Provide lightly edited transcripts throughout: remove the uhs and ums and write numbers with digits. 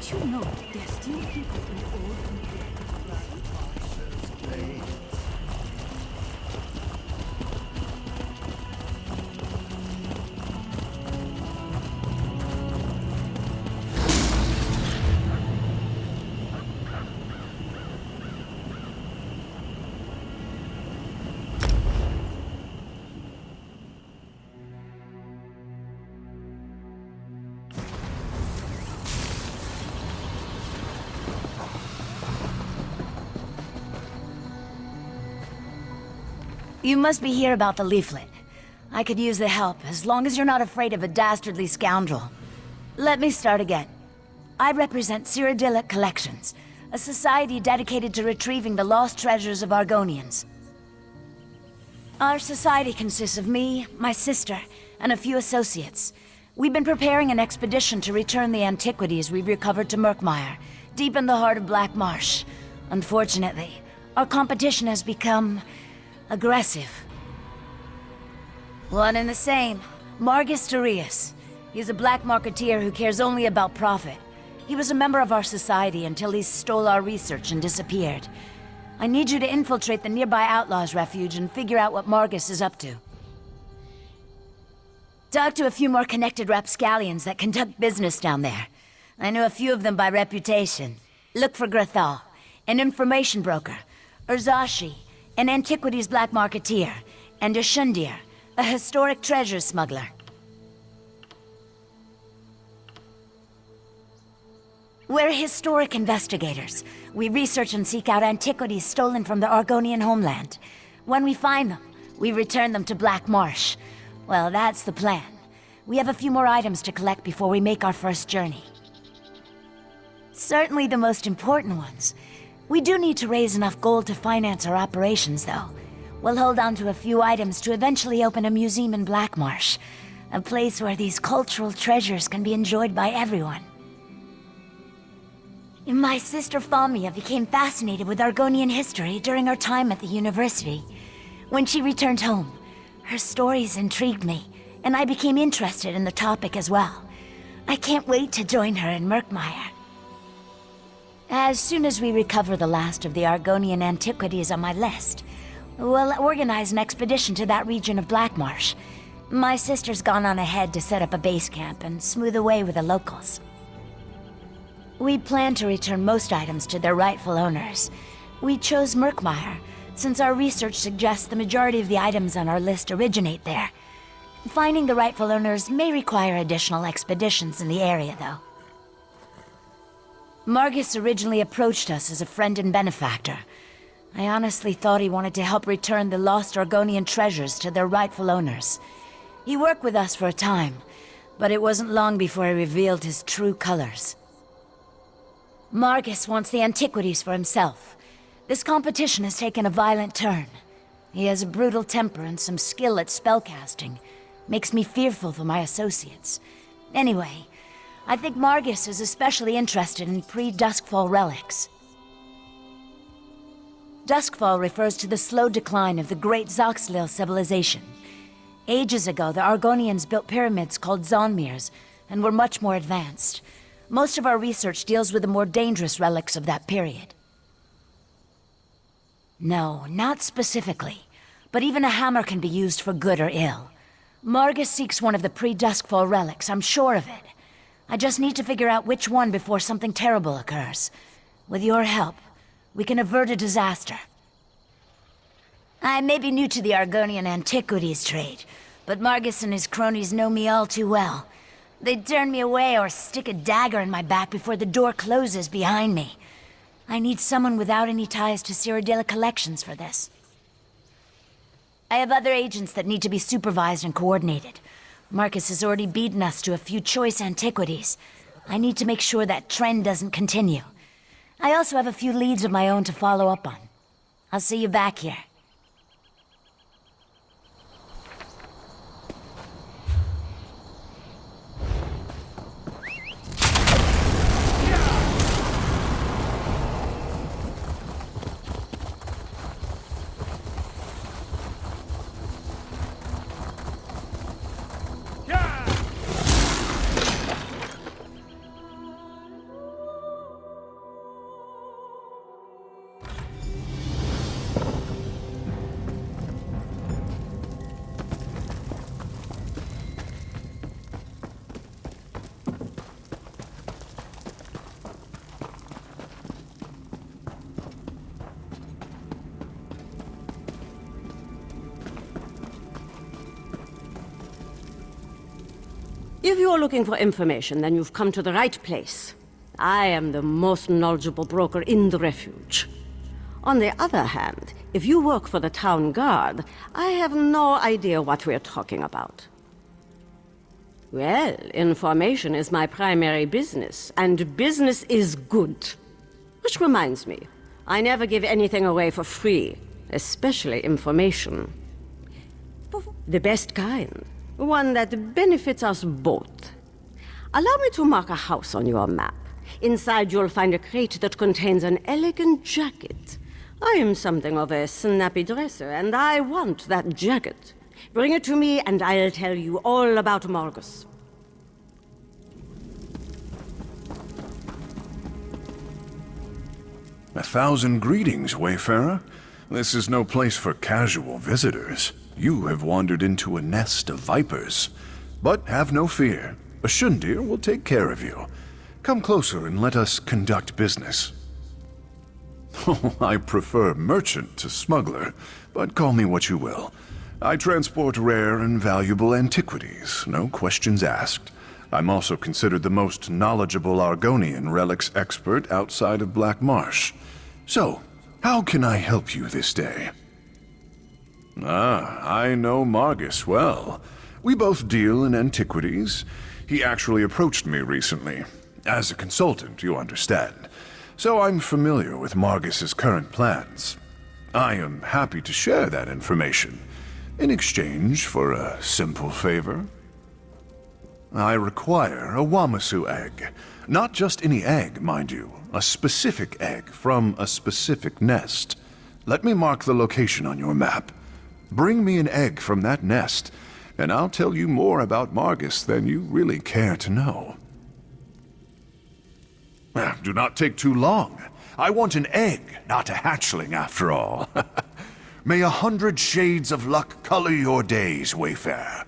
Don't you know there's still people in old You must be here about the leaflet. I could use the help, as long as you're not afraid of a dastardly scoundrel. Let me start again. I represent Cyrodiilic Collections, a society dedicated to retrieving the lost treasures of Argonians. Our society consists of me, my sister, and a few associates. We've been preparing an expedition to return the antiquities we recovered to Murkmire, deep in the heart of Black Marsh. Unfortunately, our competition has become aggressive. One and the same. Margus Darius. He's a black marketeer who cares only about profit. He was a member of our society until he stole our research and disappeared. I need you to infiltrate the nearby Outlaws' refuge and figure out what Margus is up to. Talk to a few more connected rapscallions that conduct business down there. I know a few of them by reputation. Look for Grathal, an information broker, Urzashi, an antiquities black marketeer, and Ashundir, a historic treasure smuggler. We're historic investigators. We research and seek out antiquities stolen from the Argonian homeland. When we find them, we return them to Black Marsh. Well, that's the plan. We have a few more items to collect before we make our first journey. Certainly the most important ones. We do need to raise enough gold to finance our operations, though. We'll hold on to a few items to eventually open a museum in Black Marsh, a place where these cultural treasures can be enjoyed by everyone. My sister Famia became fascinated with Argonian history during our time at the university. When she returned home, her stories intrigued me, and I became interested in the topic as well. I can't wait to join her in Murkmire. As soon as we recover the last of the Argonian antiquities on my list, we'll organize an expedition to that region of Black Marsh. My sister's gone on ahead to set up a base camp and smooth the way with the locals. We plan to return most items to their rightful owners. We chose Murkmire, since our research suggests the majority of the items on our list originate there. Finding the rightful owners may require additional expeditions in the area, though. Margus originally approached us as a friend and benefactor. I honestly thought he wanted to help return the lost Argonian treasures to their rightful owners. He worked with us for a time, but it wasn't long before he revealed his true colors. Margus wants the antiquities for himself. This competition has taken a violent turn. He has a brutal temper and some skill at spellcasting. Makes me fearful for my associates. Anyway, I think Margus is especially interested in pre-Duskfall relics. Duskfall refers to the slow decline of the great Zoxlil civilization. Ages ago, the Argonians built pyramids called Zonmirs, and were much more advanced. Most of our research deals with the more dangerous relics of that period. No, not specifically. But even a hammer can be used for good or ill. Margus seeks one of the pre-Duskfall relics, I'm sure of it. I just need to figure out which one before something terrible occurs. With your help, we can avert a disaster. I may be new to the Argonian antiquities trade, but Margus and his cronies know me all too well. They'd turn me away or stick a dagger in my back before the door closes behind me. I need someone without any ties to Cyrodiilic Collections for this. I have other agents that need to be supervised and coordinated. Marcus has already beaten us to a few choice antiquities. I need to make sure that trend doesn't continue. I also have a few leads of my own to follow up on. I'll see you back here. If you are looking for information, then you've come to the right place. I am the most knowledgeable broker in the refuge. On the other hand, if you work for the town guard, I have no idea what we're talking about. Well, information is my primary business, and business is good. Which reminds me, I never give anything away for free, especially information. The best kind, one that benefits us both. Allow me to mark a house on your map. Inside you'll find a crate that contains an elegant jacket. I am something of a snappy dresser, and I want that jacket. Bring it to me, and I'll tell you all about Margus. A thousand greetings, Wayfarer. This is no place for casual visitors. You have wandered into a nest of vipers. But have no fear. A Shundir will take care of you. Come closer and let us conduct business. Oh, I prefer merchant to smuggler, but call me what you will. I transport rare and valuable antiquities, no questions asked. I'm also considered the most knowledgeable Argonian relics expert outside of Black Marsh. So, how can I help you this day? Ah, I know Margus well. We both deal in antiquities. He actually approached me recently. As a consultant, you understand. So I'm familiar with Margus's current plans. I am happy to share that information, in exchange for a simple favor. I require a Wamasu egg. Not just any egg, mind you. A specific egg from a specific nest. Let me mark the location on your map. Bring me an egg from that nest, and I'll tell you more about Margus than you really care to know. Do not take too long. I want an egg, not a hatchling after all. May 100 shades of luck color your days, Wayfarer.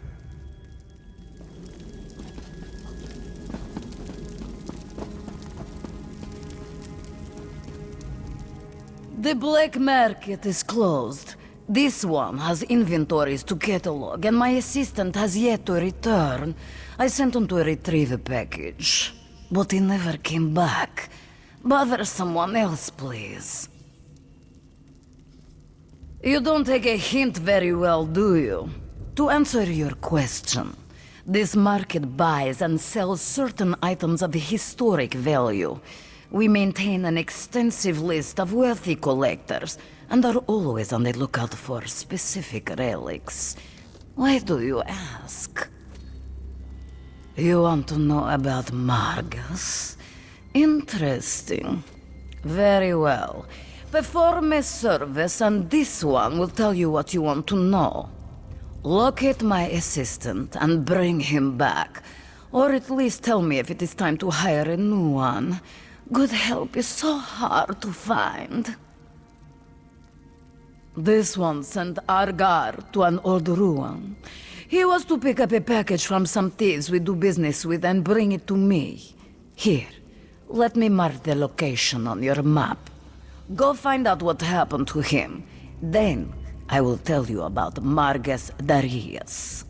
The black market is closed. This one has inventories to catalog, and my assistant has yet to return. I sent him to retrieve a package, but he never came back. Bother someone else, please. You don't take a hint very well, do you? To answer your question, this market buys and sells certain items of historic value. We maintain an extensive list of wealthy collectors, and are always on the lookout for specific relics. Why do you ask? You want to know about Margus? Interesting. Very well. Perform a service, and this one will tell you what you want to know. Locate my assistant and bring him back. Or at least tell me if it is time to hire a new one. Good help is so hard to find. This one sent Argar to an old ruin. He was to pick up a package from some thieves we do business with and bring it to me. Here, let me mark the location on your map. Go find out what happened to him. Then, I will tell you about Margus Darius.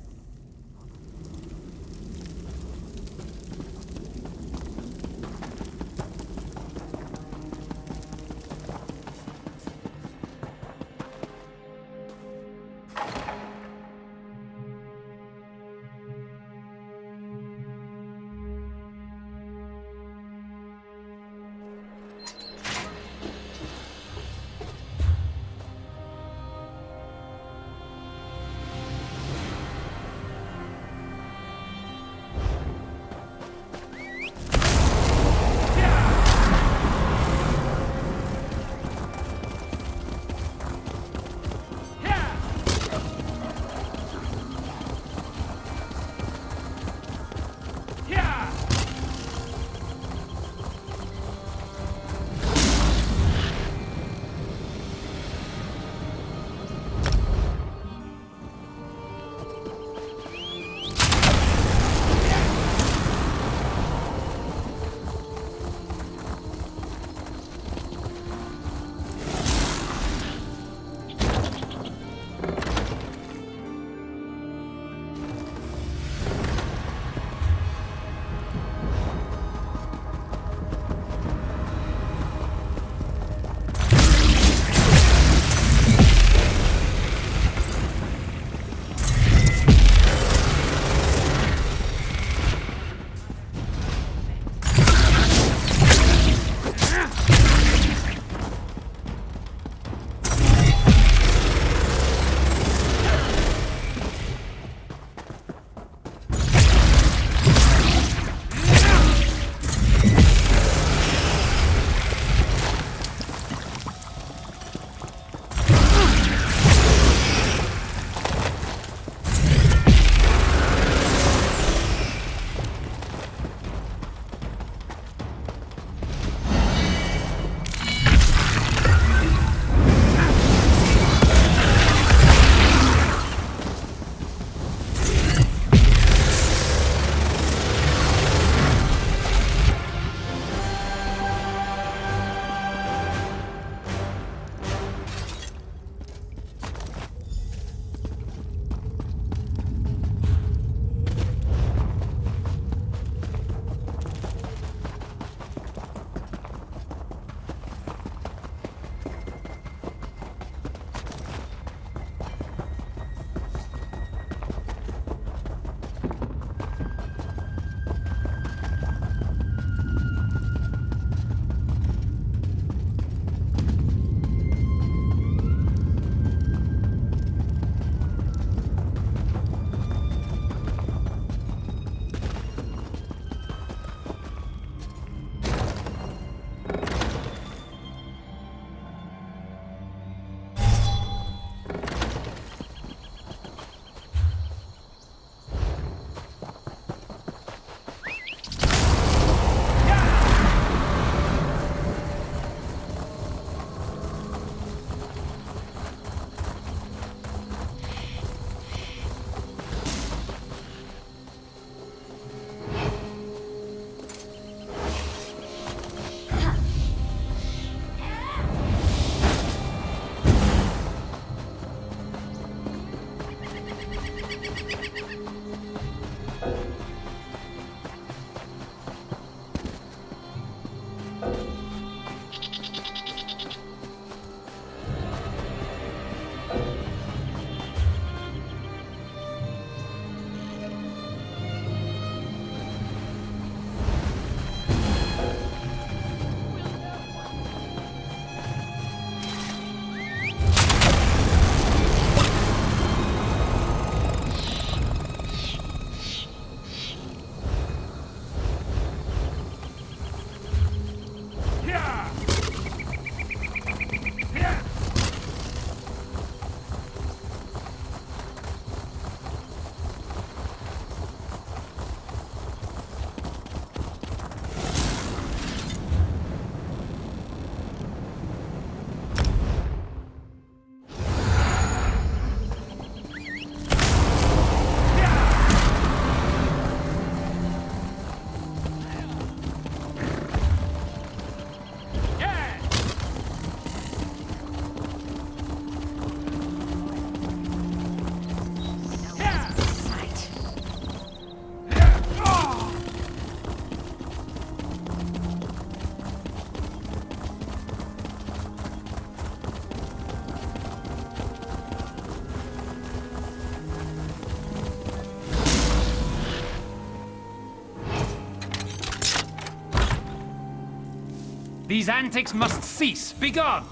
These antics must cease. Begone!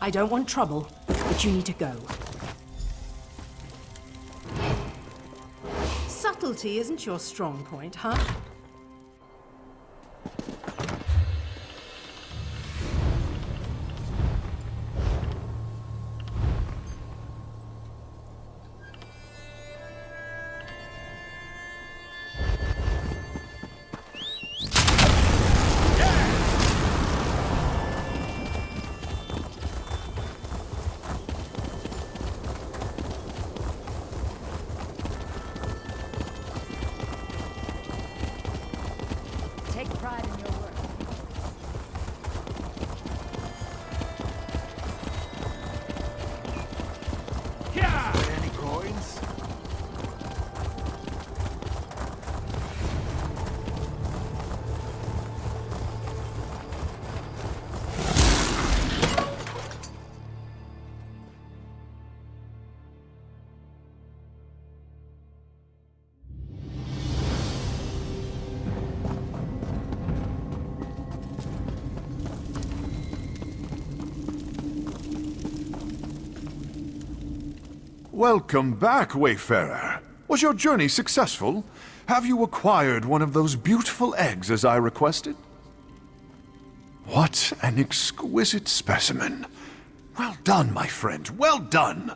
I don't want trouble, but you need to go. Subtlety isn't your strong point, huh? Take pride in your work. Any coins? Welcome back, Wayfarer. Was your journey successful? Have you acquired one of those beautiful eggs as I requested? What an exquisite specimen. Well done, my friend, well done.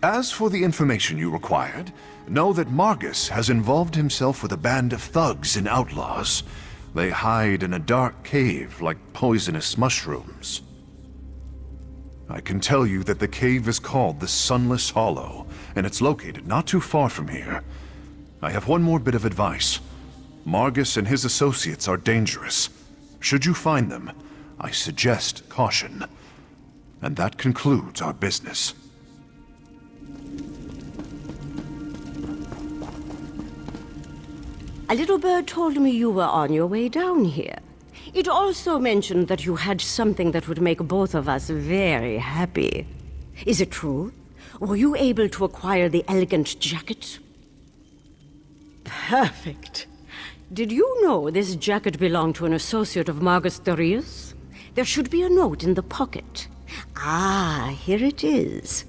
As for the information you required, know that Margus has involved himself with a band of thugs and outlaws. They hide in a dark cave like poisonous mushrooms. I can tell you that the cave is called the Sunless Hollow, and it's located not too far from here. I have one more bit of advice. Margus and his associates are dangerous. Should you find them, I suggest caution. And that concludes our business. A little bird told me you were on your way down here. It also mentioned that you had something that would make both of us very happy. Is it true? Were you able to acquire the elegant jacket? Perfect. Did you know this jacket belonged to an associate of Margus Darius? There should be a note in the pocket. Ah, here it is.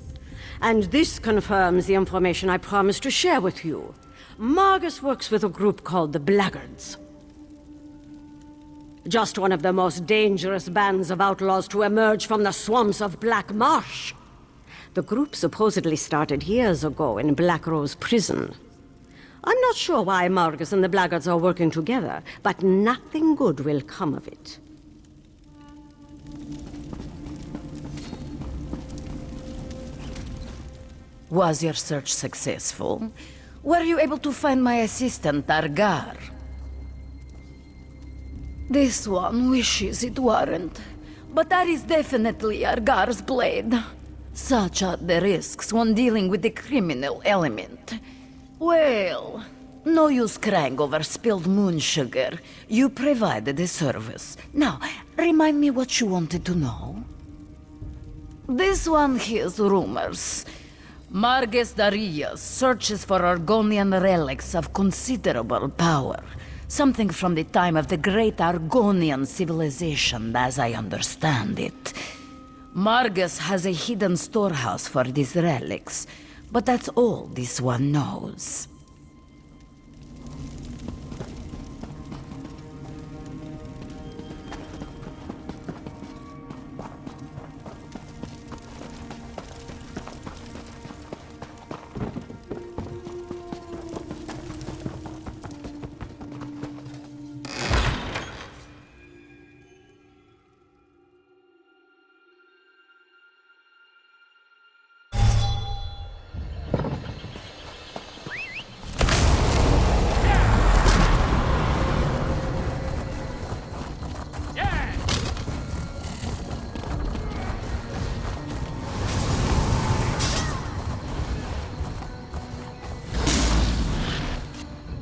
And this confirms the information I promised to share with you. Margus works with a group called the Blackguards. Just one of the most dangerous bands of outlaws to emerge from the swamps of Black Marsh. The group supposedly started years ago in Black Rose Prison. I'm not sure why Margus and the Blackguards are working together, but nothing good will come of it. Was your search successful? Were you able to find my assistant, Argar? This one wishes it weren't, but that is definitely Argar's blade. Such are the risks when dealing with the criminal element. Well, no use crying over spilled moon sugar. You provided the service. Now, remind me what you wanted to know. This one hears rumors. Margus Darius searches for Argonian relics of considerable power. Something from the time of the great Argonian civilization, as I understand it. Margus has a hidden storehouse for these relics, but that's all this one knows.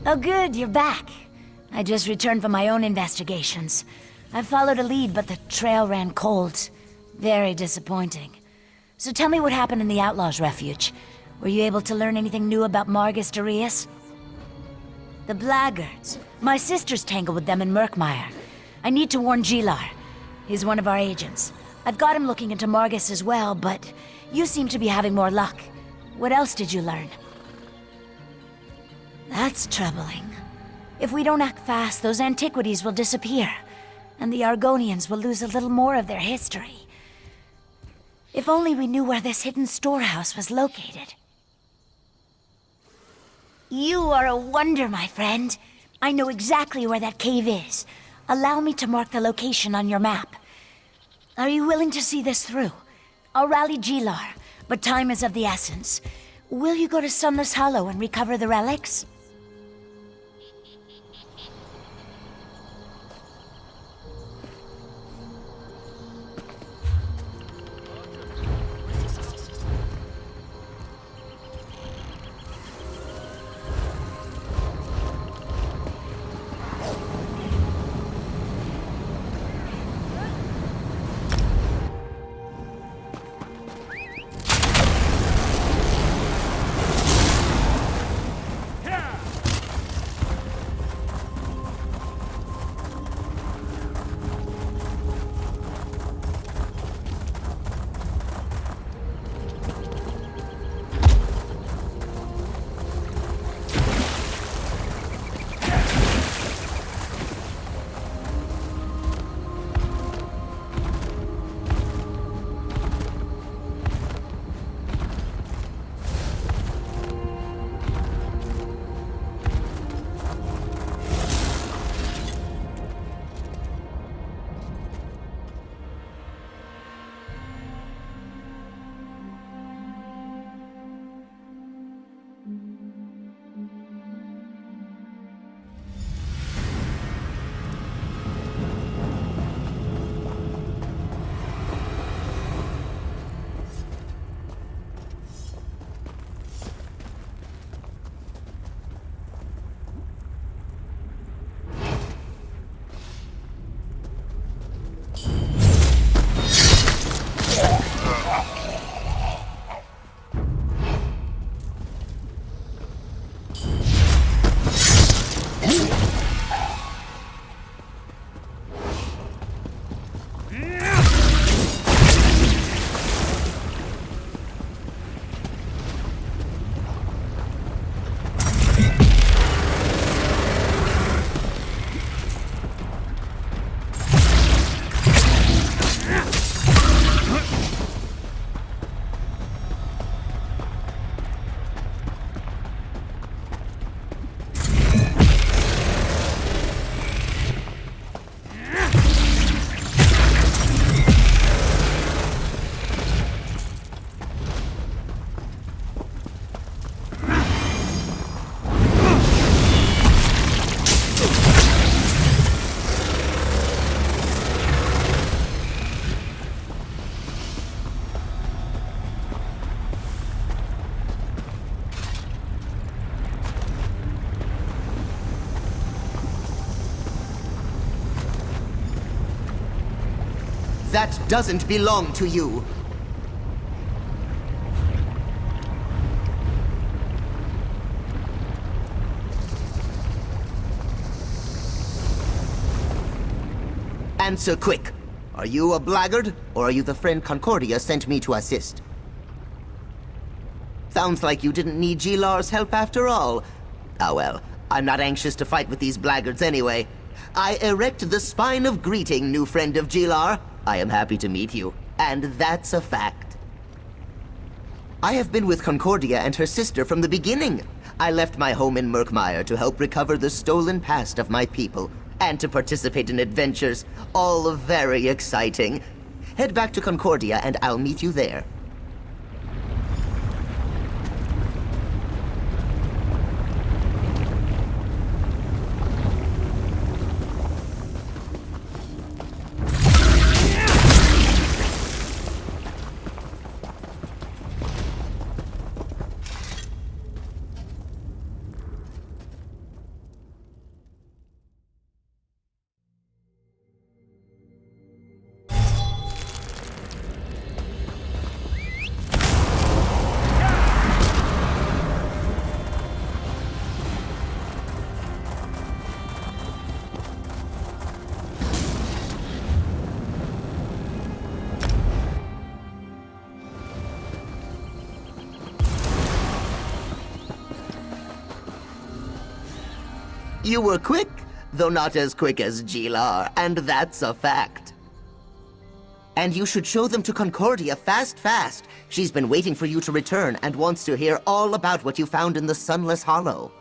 Oh good, you're back. I just returned from my own investigations. I followed a lead, but the trail ran cold. Very disappointing. So tell me what happened in the Outlaws' Refuge. Were you able to learn anything new about Margus Darius? The Blackguards. My sisters tangled with them in Murkmire. I need to warn Jee-Lar. He's one of our agents. I've got him looking into Margus as well, but you seem to be having more luck. What else did you learn? That's troubling. If we don't act fast, those antiquities will disappear, and the Argonians will lose a little more of their history. If only we knew where this hidden storehouse was located. You are a wonder, my friend. I know exactly where that cave is. Allow me to mark the location on your map. Are you willing to see this through? I'll rally Jee-Lar, but time is of the essence. Will you go to Sunless Hollow and recover the relics? That doesn't belong to you. Answer quick. Are you a blackguard, or are you the friend Concordia sent me to assist? Sounds like you didn't need Jee-Lar's help after all. Ah well, I'm not anxious to fight with these blackguards anyway. I erect the spine of greeting, new friend of Jee-Lar. I am happy to meet you, and that's a fact. I have been with Concordia and her sister from the beginning. I left my home in Murkmire to help recover the stolen past of my people, and to participate in adventures, all very exciting. Head back to Concordia and I'll meet you there. You were quick, though not as quick as Jee-Lar, and that's a fact. And you should show them to Concordia fast. She's been waiting for you to return and wants to hear all about what you found in the Sunless Hollow.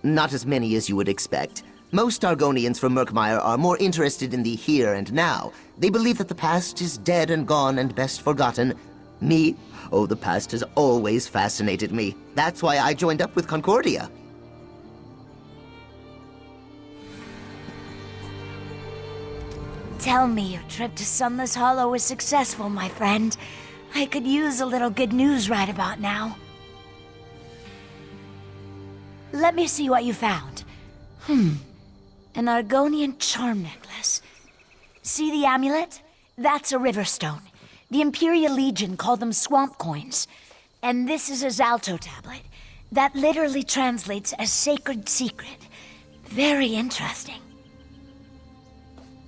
Not as many as you would expect. Most Argonians from Murkmire are more interested in the here and now. They believe that the past is dead and gone and best forgotten. Me? Oh, the past has always fascinated me. That's why I joined up with Concordia. Tell me your trip to Sunless Hollow was successful, my friend. I could use a little good news right about now. Let me see what you found. An Argonian charm necklace. See the amulet? That's a river stone. The Imperial Legion called them swamp coins. And this is a Xal-Toh tablet. That literally translates as sacred secret. Very interesting.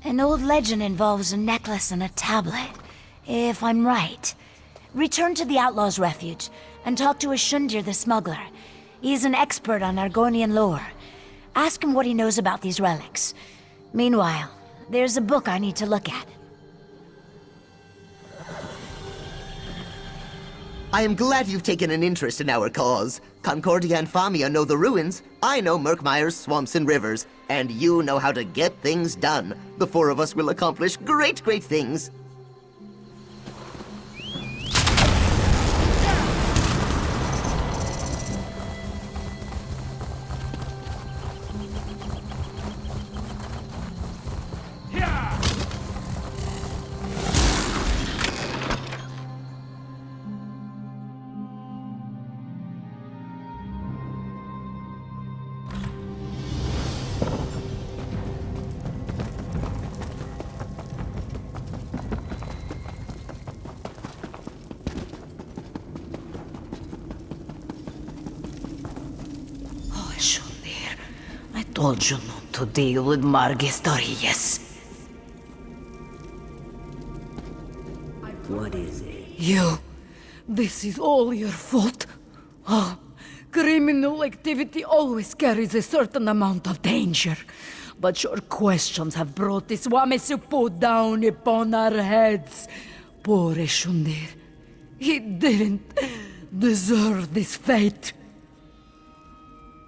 An old legend involves a necklace and a tablet, if I'm right. Return to the Outlaw's Refuge and talk to Ashundir the smuggler. He's an expert on Argonian lore. Ask him what he knows about these relics. Meanwhile, there's a book I need to look at. I am glad you've taken an interest in our cause. Concordia and Famia know the ruins. I know Murkmire's swamps and rivers. And you know how to get things done. The four of us will accomplish great things. I told you not to deal with Margistorius. What is it? You. This is all your fault. Oh, criminal activity always carries a certain amount of danger. But your questions have brought this Wamesupo down upon our heads. Poor Ashundir. He didn't deserve this fate.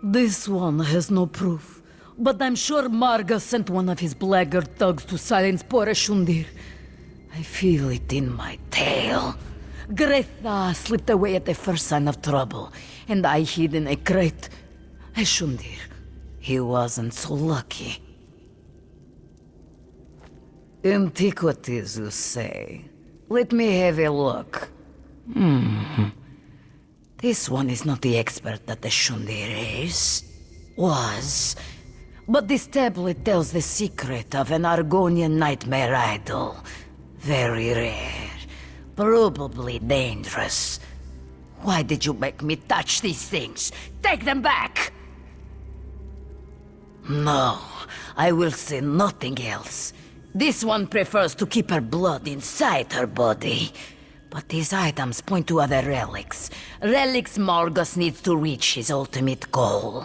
This one has no proof, but I'm sure Marga sent one of his blackguard thugs to silence poor Ashundir. I feel it in my tail. Gretha slipped away at the first sign of trouble, and I hid in a crate. Ashundir, he wasn't so lucky. Antiquities, you say? Let me have a look. This one is not the expert that Ashundir is. Was. But this tablet tells the secret of an Argonian nightmare idol. Very rare. Probably dangerous. Why did you make me touch these things? Take them back! No, I will say nothing else. This one prefers to keep her blood inside her body. But these items point to other relics. Relics Margus needs to reach his ultimate goal.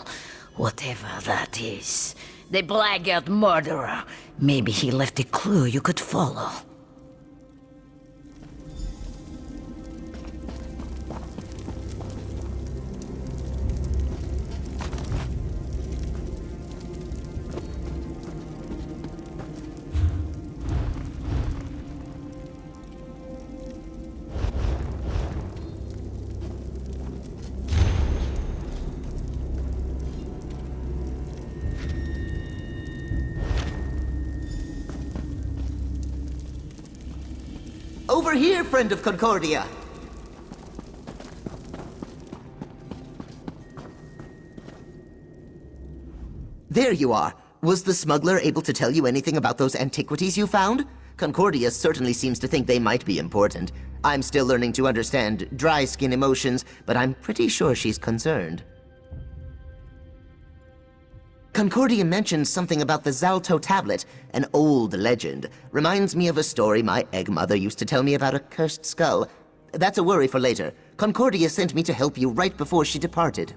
Whatever that is. The blackguard murderer. Maybe he left a clue you could follow. Over here, friend of Concordia. There you are. Was the smuggler able to tell you anything about those antiquities you found? Concordia certainly seems to think they might be important. I'm still learning to understand dry skin emotions, but I'm pretty sure she's concerned. Concordia mentioned something about the Xal-Toh tablet, an old legend. Reminds me of a story my egg mother used to tell me about a cursed skull. That's a worry for later. Concordia sent me to help you right before she departed.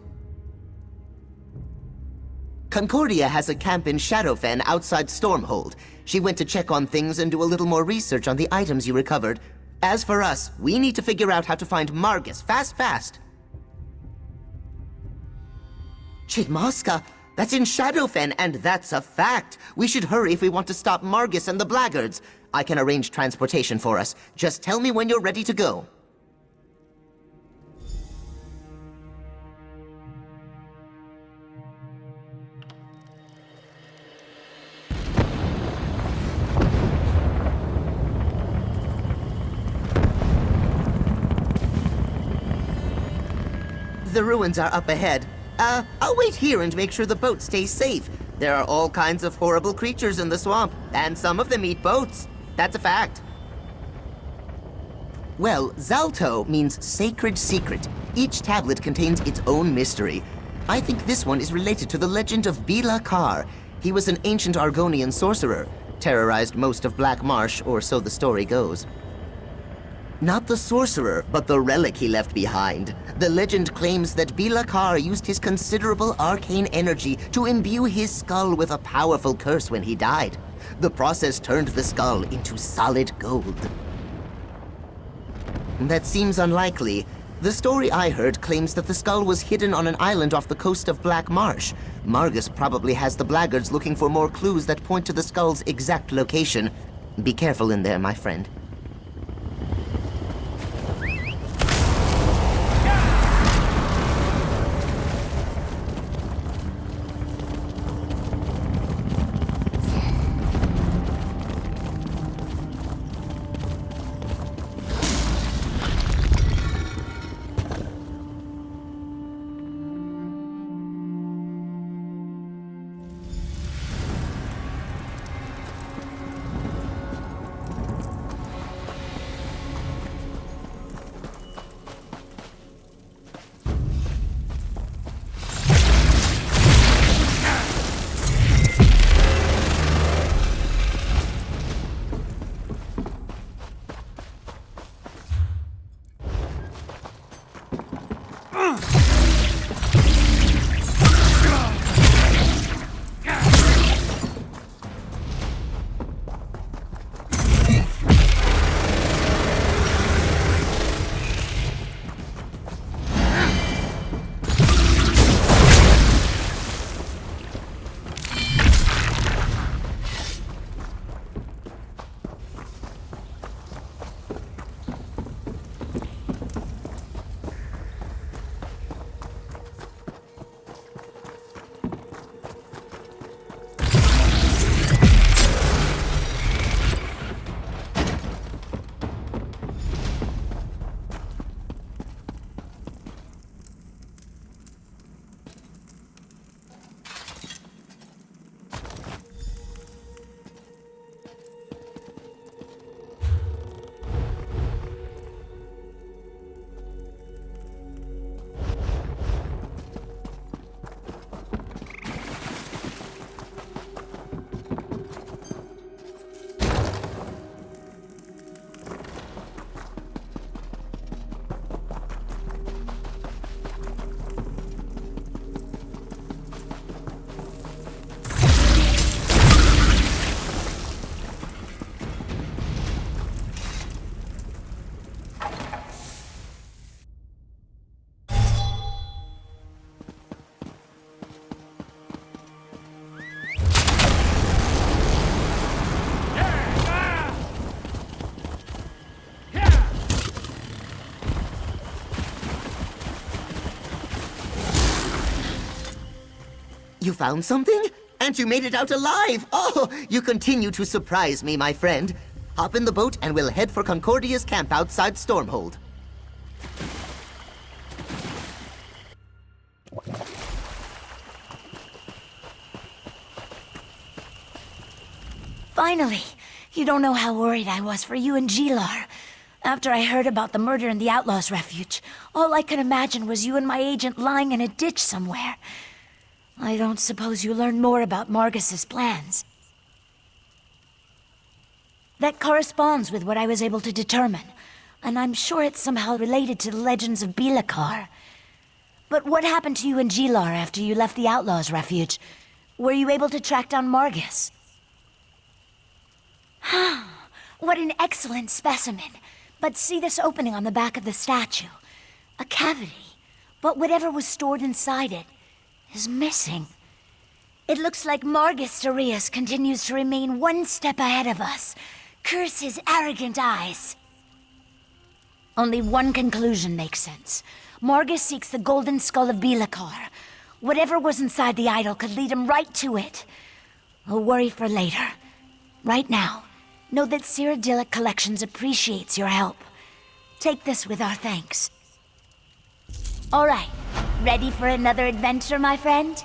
Concordia has a camp in Shadowfen outside Stormhold. She went to check on things and do a little more research on the items you recovered. As for us, we need to figure out how to find Margus fast. Chid-Moska, that's in Shadowfen, and that's a fact. We should hurry if we want to stop Margus and the blackguards. I can arrange transportation for us. Just tell me when you're ready to go. The ruins are up ahead. I'll wait here and make sure the boat stays safe. There are all kinds of horrible creatures in the swamp, and some of them eat boats. That's a fact. Well, Xal-Toh means sacred secret. Each tablet contains its own mystery. I think this one is related to the legend of Jee-Lar. He was an ancient Argonian sorcerer, terrorized most of Black Marsh, or so the story goes. Not the sorcerer, but the relic he left behind. The legend claims that Jee-Lar used his considerable arcane energy to imbue his skull with a powerful curse when he died. The process turned the skull into solid gold. That seems unlikely. The story I heard claims that the skull was hidden on an island off the coast of Black Marsh. Margus probably has the blackguards looking for more clues that point to the skull's exact location. Be careful in there, my friend. You found something? And you made it out alive! Oh, you continue to surprise me, my friend. Hop in the boat and we'll head for Concordia's camp outside Stormhold. Finally! You don't know how worried I was for you and Jee-Lar. After I heard about the murder in the Outlaws' Refuge, all I could imagine was you and my agent lying in a ditch somewhere. I don't suppose you learned more about Margus's plans. That corresponds with what I was able to determine, and I'm sure it's somehow related to the legends of Jee-Lar. But what happened to you and Jee-Lar after you left the Outlaws' Refuge? Were you able to track down Margus? What an excellent specimen. But see this opening on the back of the statue? A cavity. But whatever was stored inside it is missing. It looks like Margus Darius continues to remain one step ahead of us. Curse his arrogant eyes. Only one conclusion makes sense. Margus seeks the golden skull of Bilakar. Whatever was inside the idol could lead him right to it. A worry for later. Right now, know that Cyrodiilic Collections appreciates your help. Take this with our thanks. All right, ready for another adventure, my friend?